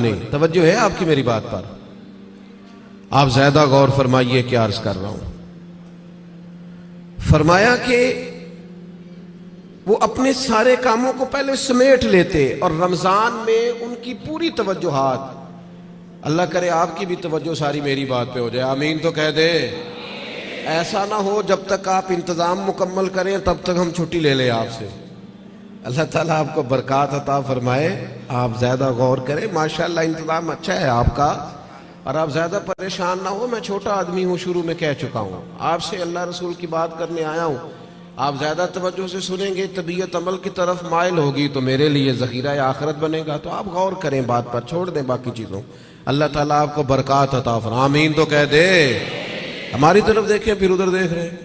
نہیں. توجہ ہے آپ کی میری بات پر؟ آپ زیادہ غور فرمائیے کیا عرض کر رہا ہوں. فرمایا کہ وہ اپنے سارے کاموں کو پہلے سمیٹ لیتے اور رمضان میں ان کی پوری توجہات، اللہ کرے آپ کی بھی توجہ ساری میری بات پہ ہو جائے. آمین تو کہہ دے. ایسا نہ ہو جب تک آپ انتظام مکمل کریں تب تک ہم چھٹی لے لیں آپ سے. اللہ تعالیٰ آپ کو برکات عطا فرمائے. آپ زیادہ غور کریں. ماشاءاللہ انتظام اچھا ہے آپ کا، اور آپ زیادہ پریشان نہ ہو. میں چھوٹا آدمی ہوں، شروع میں کہہ چکا ہوں. آپ سے اللہ رسول کی بات کرنے آیا ہوں. آپ زیادہ توجہ سے سنیں گے، طبیعت عمل کی طرف مائل ہوگی تو میرے لیے ذخیرہ آخرت بنے گا. تو آپ غور کریں بات پر، چھوڑ دیں باقی چیزوں. اللہ تعالیٰ آپ کو برکات عطا فرمائے. آمین تو کہہ دے. ہماری طرف دیکھیں پھر ادھر دیکھ رہے ہیں.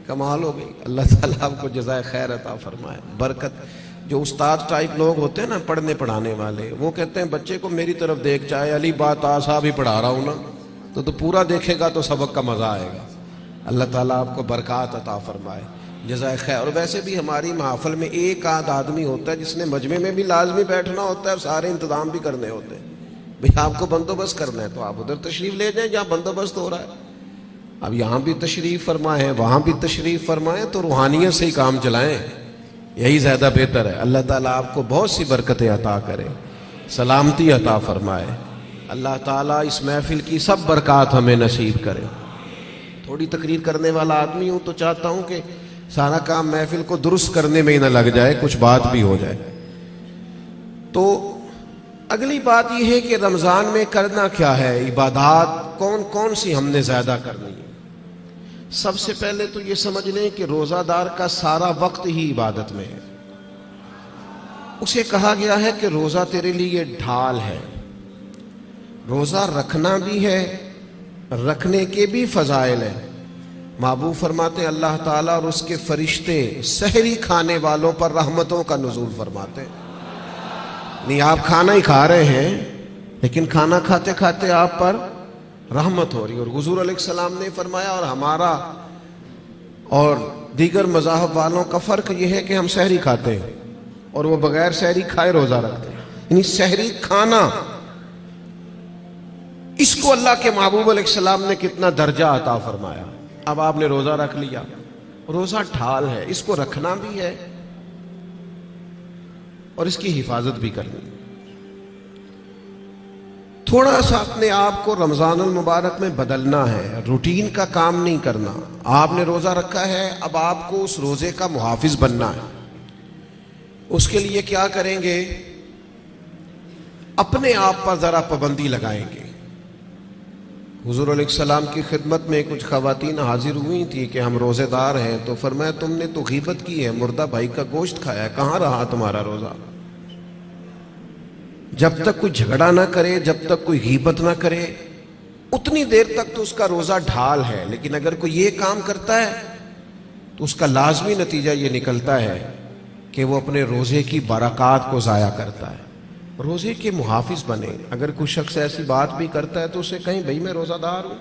کمال ہو گئی. اللہ تعالیٰ آپ کو جزائے خیر عطا فرمائے. برکت. جو استاد ٹائپ لوگ ہوتے ہیں نا، پڑھنے پڑھانے والے، وہ کہتے ہیں بچے کو میری طرف دیکھ، چاہے علی بات آسا بھی پڑھا رہا ہوں نا تو پورا دیکھے گا تو سبق کا مزہ آئے گا. اللہ تعالیٰ آپ کو برکات عطا فرمائے. جزائے خیر. اور ویسے بھی ہماری محافل میں ایک آدھ آدمی ہوتا ہے جس نے مجمع میں بھی لازمی بیٹھنا ہوتا ہے اور سارے انتظام بھی کرنے ہوتے ہیں. بھئی آپ کو بندوبست کرنا ہے تو آپ ادھر تشریف لے جائیں جہاں بندوبست ہو رہا ہے. اب یہاں بھی تشریف فرمائیں، وہاں بھی تشریف فرمائیں، تو روحانیت سے ہی کام چلائیں. یہی زیادہ بہتر ہے. اللہ تعالیٰ آپ کو بہت سی برکتیں عطا کرے، سلامتی عطا فرمائے. اللہ تعالیٰ اس محفل کی سب برکات ہمیں نصیب کرے. تھوڑی تقریر کرنے والا آدمی ہوں تو چاہتا ہوں کہ سارا کام محفل کو درست کرنے میں ہی نہ لگ جائے، کچھ بات بھی ہو جائے. تو اگلی بات یہ ہے کہ رمضان میں کرنا کیا ہے، عبادات کون کون سی ہم نے زیادہ کرنی ہے. سب سے پہلے تو یہ سمجھ لیں کہ روزہ دار کا سارا وقت ہی عبادت میں ہے. اسے کہا گیا ہے کہ روزہ تیرے لیے ڈھال ہے. روزہ رکھنا بھی ہے، رکھنے کے بھی فضائل ہیں. محبوب فرماتے ہیں اللہ تعالیٰ اور اس کے فرشتے سحری کھانے والوں پر رحمتوں کا نزول فرماتے ہیں. نہیں آپ کھانا ہی کھا رہے ہیں لیکن کھانا کھاتے کھاتے آپ پر رحمت ہو رہی. اور حضور علیہ السلام نے فرمایا، اور ہمارا اور دیگر مذاہب والوں کا فرق یہ ہے کہ ہم سحری کھاتے ہیں اور وہ بغیر سحری کھائے روزہ رکھتے ہیں. یعنی سحری کھانا، اس کو اللہ کے محبوب علیہ السلام نے کتنا درجہ عطا فرمایا. اب آپ نے روزہ رکھ لیا. روزہ ڈھال ہے، اس کو رکھنا بھی ہے اور اس کی حفاظت بھی کرنی. تھوڑا سا اپنے آپ کو رمضان المبارک میں بدلنا ہے، روٹین کا کام نہیں کرنا. آپ نے روزہ رکھا ہے، اب آپ کو اس روزے کا محافظ بننا ہے. اس کے لیے کیا کریں گے؟ اپنے آپ پر ذرا پابندی لگائیں گے. حضور علیہ السلام کی خدمت میں کچھ خواتین حاضر ہوئی تھی کہ ہم روزے دار ہیں، تو فرمایا تم نے تو غیبت کی ہے، مردہ بھائی کا گوشت کھایا ہے، کہاں رہا تمہارا روزہ؟ جب تک کوئی جھگڑا نہ کرے، جب تک کوئی غیبت نہ کرے، اتنی دیر تک تو اس کا روزہ ڈھال ہے. لیکن اگر کوئی یہ کام کرتا ہے تو اس کا لازمی نتیجہ یہ نکلتا ہے کہ وہ اپنے روزے کی برکات کو ضائع کرتا ہے. روزے کے محافظ بنے. اگر کوئی شخص ایسی بات بھی کرتا ہے تو اسے کہیں بھئی میں روزہ دار ہوں،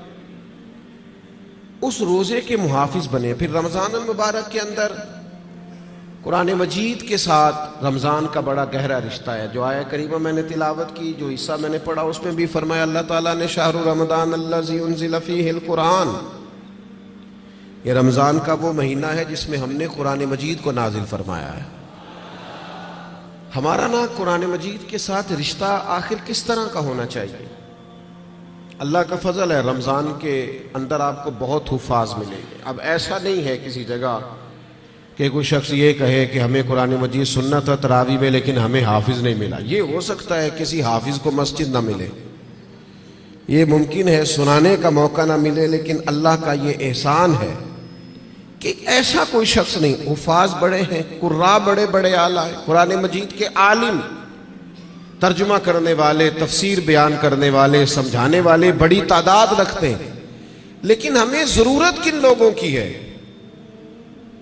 اس روزے کے محافظ بنے. پھر رمضان المبارک کے اندر قرآن مجید کے ساتھ رمضان کا بڑا گہرا رشتہ ہے. جو آیہ کریمہ میں نے تلاوت کی، جو حصہ میں نے پڑھا، اس میں بھی فرمایا اللہ تعالیٰ نے شہر رمضان الذی انزل فیہ القرآن، یہ رمضان کا وہ مہینہ ہے جس میں ہم نے قرآن مجید کو نازل فرمایا ہے. ہمارا نا قرآن مجید کے ساتھ رشتہ آخر کس طرح کا ہونا چاہیے؟ اللہ کا فضل ہے، رمضان کے اندر آپ کو بہت حفاظ ملیں گے. اب ایسا نہیں ہے کسی جگہ کہ کوئی شخص یہ کہے کہ ہمیں قرآن مجید سننا تھا تراویح میں لیکن ہمیں حافظ نہیں ملا. یہ ہو سکتا ہے کسی حافظ کو مسجد نہ ملے، یہ ممکن ہے سنانے کا موقع نہ ملے، لیکن اللہ کا یہ احسان ہے کہ ایسا کوئی شخص نہیں. حفاظ بڑے ہیں، قراء بڑے بڑے اعلیٰ ہیں، قرآن مجید کے عالم، ترجمہ کرنے والے، تفسیر بیان کرنے والے، سمجھانے والے بڑی تعداد رکھتے ہیں. لیکن ہمیں ضرورت کن لوگوں کی ہے؟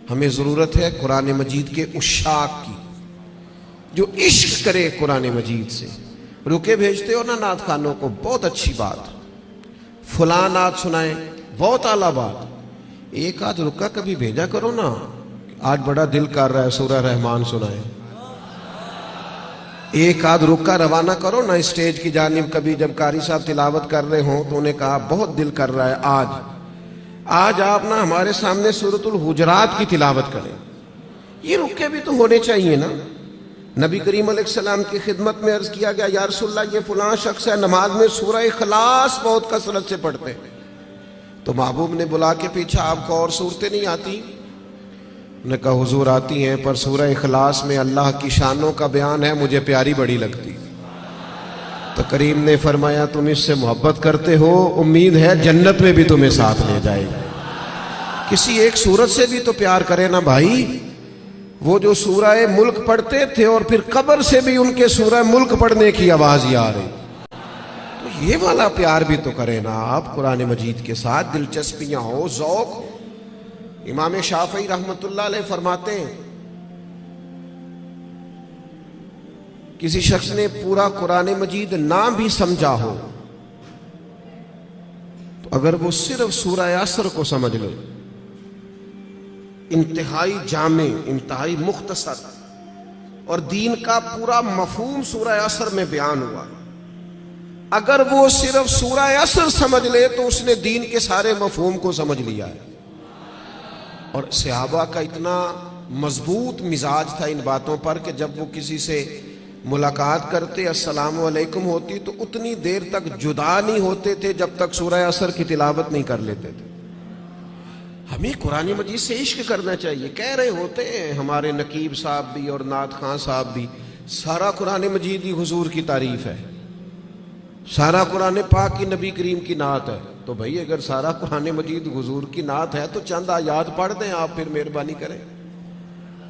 ہمیں ضرورت ہے قرآن مجید کے عشاق کی، جو عشق کرے قرآن مجید سے. رکے بھیجتے ہو نا نعت خوانوں کو، بہت اچھی بات، فلاں نعت سنائیں، بہت اعلیٰ بات. ایک آدھ رکا کبھی بھیجا کرو نا، آج بڑا دل کر رہا ہے سورہ رحمان سنائیں. ایک آدھ رکا روانہ کرو نا اسٹیج کی جانب. کبھی جب قاری صاحب تلاوت کر رہے ہوں تو انہیں کہا بہت دل کر رہا ہے آج آپ نا ہمارے سامنے سورۃ الحجرات کی تلاوت کریں. یہ رکے بھی تو ہونے چاہیے نا. نبی کریم علیہ السلام کی خدمت میں عرض کیا گیا یا رسول اللہ یہ فلاں شخص ہے نماز میں سورہ اخلاص بہت کثرت سے پڑھتے ہیں. تو محبوب نے بلا کے پوچھا آپ کو اور صورتیں نہیں آتی؟ انہوں نے کہا حضور آتی ہیں پر سورہ اخلاص میں اللہ کی شانوں کا بیان ہے مجھے پیاری بڑی لگتی. تو کریم نے فرمایا تم اس سے محبت کرتے ہو امید ہے جنت میں بھی تمہیں ساتھ لے جائے گا. کسی ایک سورت سے بھی تو پیار کرے نا بھائی. وہ جو سورہ ملک پڑھتے تھے اور پھر قبر سے بھی ان کے سورہ ملک پڑھنے کی آواز ہی آ رہی. تو یہ والا پیار بھی تو کرے نا آپ قرآن مجید کے ساتھ. دلچسپیاں ہو ذوق. امام شافعی رحمت اللہ علیہ فرماتے ہیں کسی شخص نے پورا قرآن مجید نہ بھی سمجھا ہو تو اگر وہ صرف سورہ عصر کو سمجھ لے انتہائی جامع انتہائی مختصر اور دین کا پورا مفہوم سورہ عصر میں بیان ہوا. اگر وہ صرف سورہ عصر سمجھ لے تو اس نے دین کے سارے مفہوم کو سمجھ لیا ہے. اور صحابہ کا اتنا مضبوط مزاج تھا ان باتوں پر کہ جب وہ کسی سے ملاقات کرتے السلام علیکم ہوتی تو اتنی دیر تک جدا نہیں ہوتے تھے جب تک سورہ عصر کی تلاوت نہیں کر لیتے تھے. ہمیں قرآن مجید سے عشق کرنا چاہیے. کہہ رہے ہوتے ہیں ہمارے نقیب صاحب بھی اور نعت خان صاحب بھی سارا قرآن مجید ہی حضور کی تعریف ہے, سارا قرآن پاک کی نبی کریم کی نعت ہے. تو بھائی اگر سارا قرآن مجید حضور کی نعت ہے تو چند آیات پڑھ دیں آپ, پھر مہربانی کریں,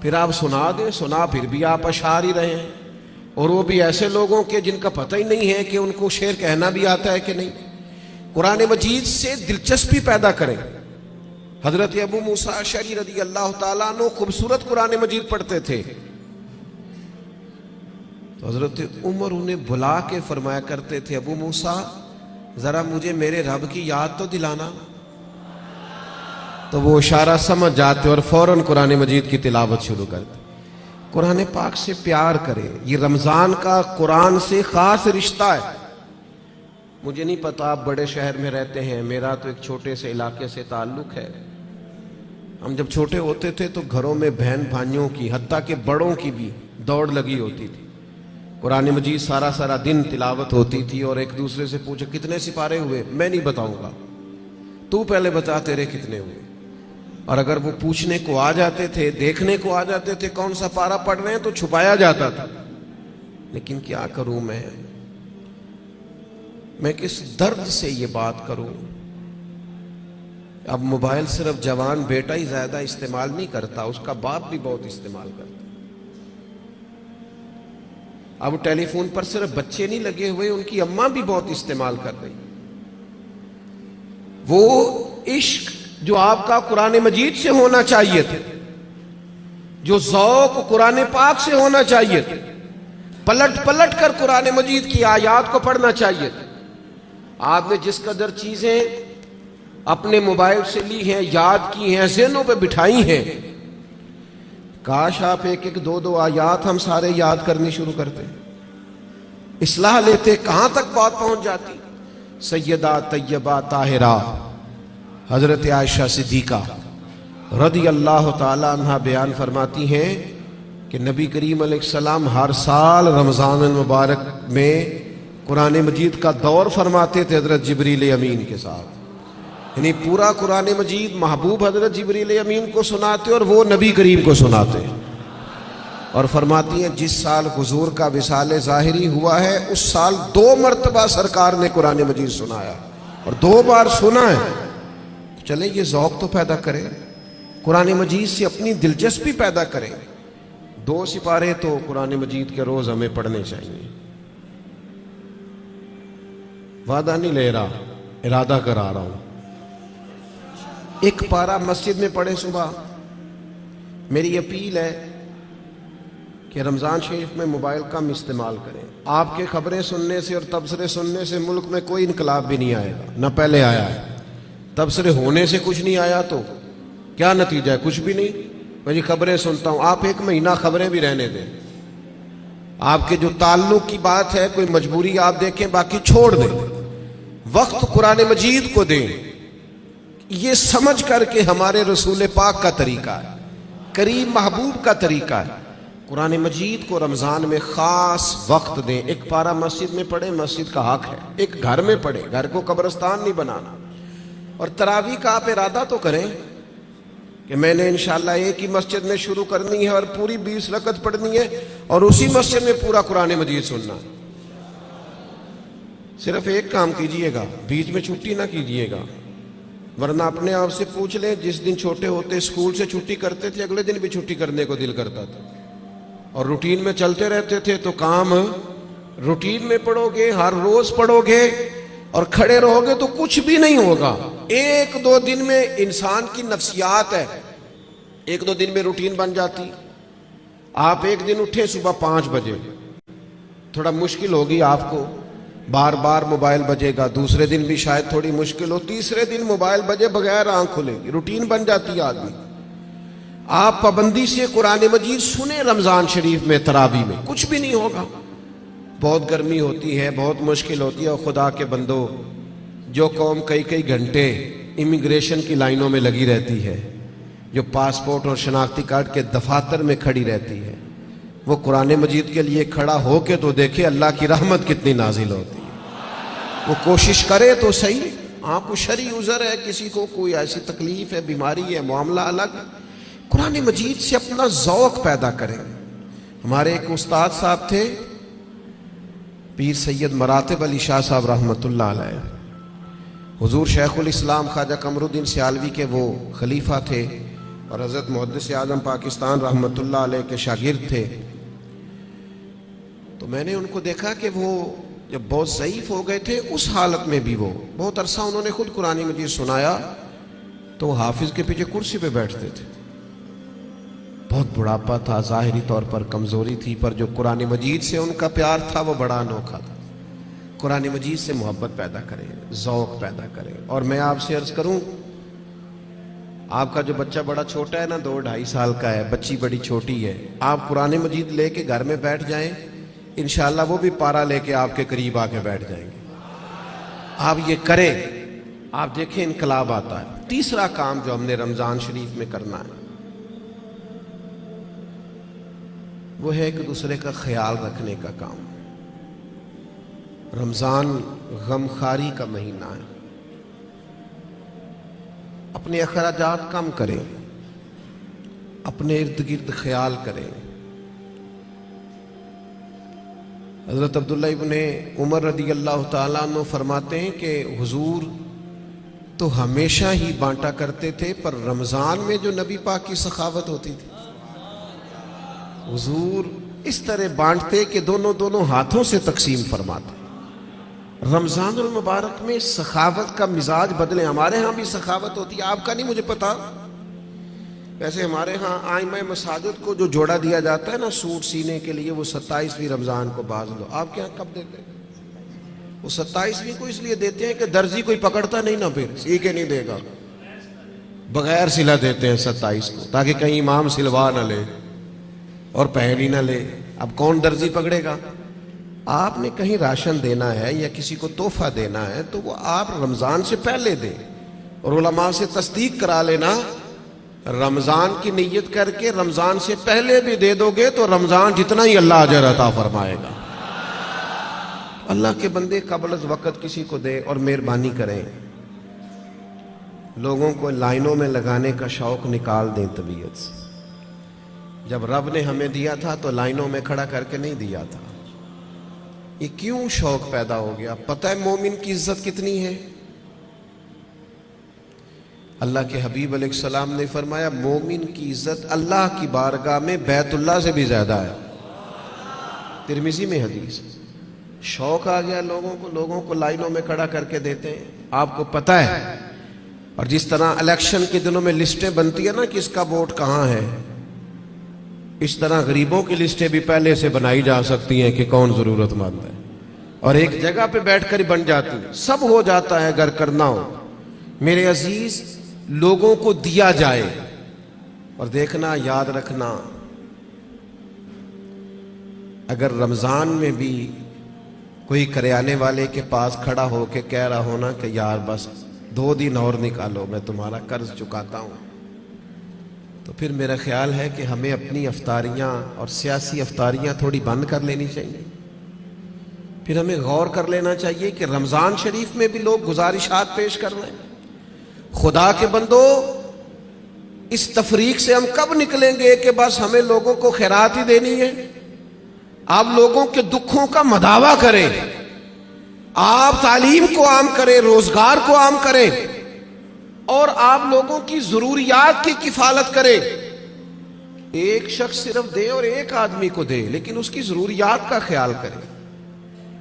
پھر آپ سنا دیں. سنا پھر بھی آپ اشعار ہی رہے ہیں اور وہ بھی ایسے لوگوں کے جن کا پتہ ہی نہیں ہے کہ ان کو شعر کہنا بھی آتا ہے کہ نہیں. قرآن مجید سے دلچسپی پیدا کریں. حضرت ابو موسیٰ اشعری رضی اللہ تعالیٰ عنہ خوبصورت قرآن مجید پڑھتے تھے. تو حضرت عمر انہیں بلا کے فرمایا کرتے تھے ابو موسیٰ ذرا مجھے میرے رب کی یاد تو دلانا. تو وہ اشارہ سمجھ جاتے اور فوراً قرآن مجید کی تلاوت شروع کرتے. قرآن پاک سے پیار کرے. یہ رمضان کا قرآن سے خاص رشتہ ہے. مجھے نہیں پتا آپ بڑے شہر میں رہتے ہیں, میرا تو ایک چھوٹے سے علاقے سے تعلق ہے. ہم جب چھوٹے ہوتے تھے تو گھروں میں بہن بھائیوں کی حتیٰ کہ بڑوں کی بھی دوڑ لگی ہوتی تھی. قرآن مجید سارا سارا دن تلاوت ہوتی تھی اور ایک دوسرے سے پوچھے کتنے سپارے ہوئے, میں نہیں بتاؤں گا, تو پہلے بتا تیرے کتنے ہوئے. اور اگر وہ پوچھنے کو آ جاتے تھے, دیکھنے کو آ جاتے تھے کون سا پارا پڑھ رہے ہیں تو چھپایا جاتا تھا. لیکن کیا کروں میں کس درد سے یہ بات کروں. اب موبائل صرف جوان بیٹا ہی زیادہ استعمال نہیں کرتا, اس کا باپ بھی بہت استعمال کرتا. اب ٹیلی فون پر صرف بچے نہیں لگے ہوئے, ان کی اماں بھی بہت استعمال کر رہی. وہ عشق جو آپ کا قرآن مجید سے ہونا چاہیے تھا, جو ذوق قرآن پاک سے ہونا چاہیے تھا, پلٹ پلٹ کر قرآن مجید کی آیات کو پڑھنا چاہیے تھا. آپ نے جس قدر چیزیں اپنے موبائل سے لی ہیں, یاد کی ہیں, ذہنوں پہ بٹھائی ہیں, کاش آپ ایک ایک دو دو آیات ہم سارے یاد کرنی شروع کرتے, اصلاح لیتے, کہاں تک بات پہنچ جاتی. سیدہ طیبہ طاہرہ حضرت عائشہ صدیقہ رضی اللہ تعالی عنہ بیان فرماتی ہیں کہ نبی کریم علیہ السلام ہر سال رمضان المبارک میں قرآن مجید کا دور فرماتے تھے حضرت جبریل امین کے ساتھ. یعنی پورا قرآن مجید محبوب حضرت جبریل امین کو سناتے اور وہ نبی کریم کو سناتے. اور فرماتی ہیں جس سال حضور کا وصال ظاہری ہوا ہے اس سال 2 مرتبہ سرکار نے قرآن مجید سنایا اور 2 بار سنا ہے. چلیں یہ ذوق تو پیدا کریں, قرآن مجید سے اپنی دلچسپی پیدا کریں. 2 سپارے تو قرآن مجید کے روز ہمیں پڑھنے چاہیے. وعدہ نہیں لے رہا, ارادہ کرا رہا ہوں. ایک پارہ مسجد میں پڑھیں صبح. میری اپیل ہے کہ رمضان شریف میں موبائل کم استعمال کریں. آپ کے خبریں سننے سے اور تبصرے سننے سے ملک میں کوئی انقلاب بھی نہیں آئے گا, نہ پہلے آیا ہے. تبصرے ہونے سے کچھ نہیں آیا تو کیا نتیجہ ہے؟ کچھ بھی نہیں. میں جی خبریں سنتا ہوں, آپ 1 مہینہ خبریں بھی رہنے دیں, آپ کے جو تعلق کی بات ہے، کوئی مجبوری آپ دیکھیں باقی چھوڑ دیں، وقت قرآن مجید کو دیں، یہ سمجھ کر کے ہمارے رسول پاک کا طریقہ ہے، کریم محبوب کا طریقہ ہے۔ قرآن مجید کو رمضان میں خاص وقت دیں، ایک پارہ مسجد میں پڑھیں، مسجد کا حق ہے، ایک گھر میں پڑھیں، گھر کو قبرستان نہیں بنانا، اور تراویح کا آپ ارادہ تو کریں کہ میں نے انشاءاللہ ایک ہی مسجد میں شروع کرنی ہے اور پوری 20 رکعت پڑھنی ہے اور اسی مسجد میں پورا قرآن مجید سننا۔ صرف ایک کام کیجئے گا، بیچ میں چھٹی نہ کیجئے گا، ورنہ اپنے آپ سے پوچھ لیں، جس دن چھوٹے ہوتے اسکول سے چھٹی کرتے تھے اگلے دن بھی چھٹی کرنے کو دل کرتا تھا، اور روٹین میں چلتے رہتے تھے تو کام روٹین میں پڑھو گے، ہر روز پڑھو گے اور کھڑے رہو گے تو کچھ بھی نہیں ہوگا۔ ایک دو دن میں انسان کی نفسیات ہے، ایک دو دن میں روٹین بن جاتی۔ آپ ایک دن اٹھیں صبح 5 بجے، تھوڑا مشکل ہوگی آپ کو، بار بار موبائل بجے گا، دوسرے دن بھی شاید تھوڑی مشکل ہو، تیسرے دن موبائل بجے بغیر آنکھ کھلے گی، روٹین بن جاتی ہے آدمی۔ آپ پابندی سے قرآن مجید سنیں رمضان شریف میں، تراویح میں، کچھ بھی نہیں ہوگا۔ بہت گرمی ہوتی ہے، بہت مشکل ہوتی ہے، اور خدا کے بندو، جو قوم کئی کئی گھنٹے امیگریشن کی لائنوں میں لگی رہتی ہے، جو پاسپورٹ اور شناختی کارڈ کے دفاتر میں کھڑی رہتی ہے، وہ قرآن مجید کے لیے کھڑا ہو کے تو دیکھے اللہ کی رحمت کتنی نازل ہوتی ہے۔ وہ کوشش کرے تو صحیح۔ آپ کو شرعی عذر ہے، کسی کو کوئی ایسی تکلیف ہے، بیماری ہے، معاملہ الگ، قرآن مجید سے اپنا ذوق پیدا کریں۔ ہمارے ایک استاد صاحب تھے، پیر سید مراتب علی شاہ صاحب رحمۃ اللہ علیہ، حضور شیخ الاسلام خواجہ قمر الدین سیالوی کے وہ خلیفہ تھے اور حضرت محدث اعظم پاکستان رحمۃ اللہ علیہ کے شاگرد تھے۔ تو میں نے ان کو دیکھا کہ وہ جب بہت ضعیف ہو گئے تھے، اس حالت میں بھی وہ بہت عرصہ انہوں نے خود قرآن مجید سنایا، تو وہ حافظ کے پیچھے کرسی پہ بیٹھتے تھے۔ بہت بڑھاپا تھا، ظاہری طور پر کمزوری تھی، پر جو قرآن مجید سے ان کا پیار تھا وہ بڑا انوکھا تھا۔ قرآن مجید سے محبت پیدا کریں، ذوق پیدا کریں۔ اور میں آپ سے عرض کروں، آپ کا جو بچہ بڑا چھوٹا ہے نا، 2-2.5 سال کا ہے، بچی بڑی چھوٹی ہے، آپ قرآن مجید لے کے گھر میں بیٹھ جائیں، انشاءاللہ وہ بھی پارہ لے کے آپ کے قریب آ کے بیٹھ جائیں گے۔ آپ یہ کریں، آپ دیکھیں انقلاب آتا ہے۔ تیسرا کام جو ہم نے رمضان شریف میں کرنا ہے وہ ہے ایک دوسرے کا خیال رکھنے کا کام۔ رمضان غمخواری کا مہینہ ہے، اپنے اخراجات کم کریں، اپنے ارد گرد خیال کریں۔ حضرت عبداللہ ابن عمر رضی اللہ تعالیٰ عنہ فرماتے ہیں کہ حضور تو ہمیشہ ہی بانٹا کرتے تھے، پر رمضان میں جو نبی پاک کی سخاوت ہوتی تھی، حضور اس طرح بانٹتے کہ دونوں ہاتھوں سے تقسیم فرماتے۔ رمضان المبارک میں سخاوت کا مزاج بدلیں۔ ہمارے ہاں بھی سخاوت ہوتی ہے، آپ کا نہیں مجھے پتا، ویسے ہمارے ہاں آئمہ مساجد کو جو جوڑا دیا جاتا ہے نا سوٹ سینے کے لیے، وہ 27ویں رمضان کو باز لو۔ آپ کے ہاں کب دیتے ہیں؟ وہ 27ویں کو اس لیے دیتے ہیں کہ درزی کوئی پکڑتا نہیں نا، پھر سی کے نہیں دے گا، بغیر سلا دیتے ہیں 27 کو، تاکہ کہیں امام سلوا نہ لے اور پہن ہی نہ لے۔ اب کون درزی پکڑے گا؟ آپ نے کہیں راشن دینا ہے یا کسی کو تحفہ دینا ہے تو وہ آپ رمضان سے پہلے دیں، اور علماء سے تصدیق کرا لینا، رمضان کی نیت کر کے رمضان سے پہلے بھی دے دو گے تو رمضان جتنا ہی اللہ اجر عطا فرمائے گا۔ اللہ کے بندے قبل از وقت کسی کو دیں، اور مہربانی کریں، لوگوں کو لائنوں میں لگانے کا شوق نکال دیں طبیعت سے۔ جب رب نے ہمیں دیا تھا تو لائنوں میں کھڑا کر کے نہیں دیا تھا۔ یہ کیوں شوق پیدا ہو گیا؟ پتہ ہے مومن کی عزت کتنی ہے؟ اللہ کے حبیب علیہ السلام نے فرمایا مومن کی عزت اللہ کی بارگاہ میں بیت اللہ سے بھی زیادہ ہے۔ ترمذی میں حدیث۔ شوق آ گیا لوگوں کو لائنوں میں کھڑا کر کے دیتے ہیں۔ آپ کو پتہ ہے، اور جس طرح الیکشن کے دنوں میں لسٹیں بنتی ہیں نا کس کا ووٹ کہاں ہے، اس طرح غریبوں کی لسٹیں بھی پہلے سے بنائی جا سکتی ہیں کہ کون ضرورت مند ہے، اور ایک جگہ پہ بیٹھ کر ہی بن جاتی، سب ہو جاتا ہے اگر کرنا ہو۔ میرے عزیز، لوگوں کو دیا جائے، اور دیکھنا، یاد رکھنا، اگر رمضان میں بھی کوئی کریانے والے کے پاس کھڑا ہو کے کہہ رہا ہونا کہ یار بس 2 دن اور نکالو میں تمہارا قرض چکاتا ہوں، تو پھر میرا خیال ہے کہ ہمیں اپنی افطاریاں اور سیاسی افطاریاں تھوڑی بند کر لینی چاہیے. پھر ہمیں غور کر لینا چاہیے کہ رمضان شریف میں بھی لوگ گزارشات پیش کر رہے ہیں. خدا کے بندو، اس تفریق سے ہم کب نکلیں گے کہ بس ہمیں لوگوں کو خیرات ہی دینی ہے؟ آپ لوگوں کے دکھوں کا مداوع کریں، آپ تعلیم کو عام کریں، روزگار کو عام کریں، اور آپ لوگوں کی ضروریات کی کفالت کریں. ایک شخص صرف دے اور ایک آدمی کو دے، لیکن اس کی ضروریات کا خیال کریں.